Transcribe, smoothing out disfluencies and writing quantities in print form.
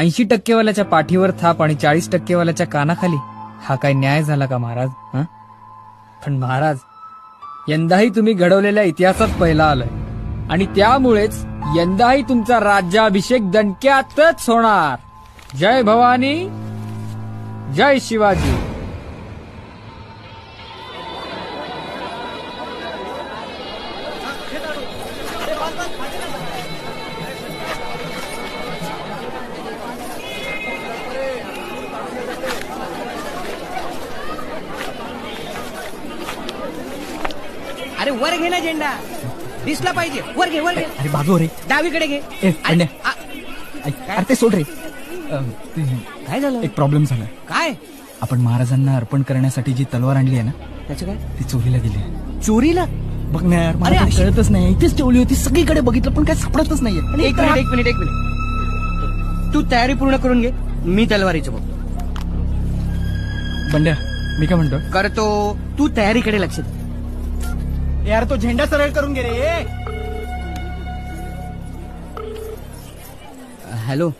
80% पाठीवर थाप आणि 40% कानाखाली, हा काय न्याय झाला का महाराज? पण महाराज, यंदाही तुम्ही घडवलेल्या इतिहासात पहिला आलाय आणि त्यामुळेच यंदाही तुमचा राज्याभिषेक दणक्यातच होणार. जय भवानी, जय शिवाजी. अरे वर घे ना झेंडा, दिसला पाहिजे. वर घे, वर घे. अरे बाजू रे. डावीकडे घे. अरे ते सोड रे. काय झालं? एक प्रॉब्लेम झाला. काय? आपण महाराजांना अर्पण करण्यासाठी जी तलवार आणली आहे ना, त्याचं काय? ती चोरीला गेली. चोरीला? बघ ना यार, मला अरे, काही कळतच नाही. इथेच ठेवली होती, सगळीकडे बघितलं पण काय सापडतच नाहीये. एक मिनिट. तू तयारी पूर्ण करून घे, मी तलवारीचं बघतो. बंड्या, मी काय म्हणतो, करतो. तू तयारीकडे लक्ष दे. यार तो झेंडा सरळ करून घे रे. हॅलो.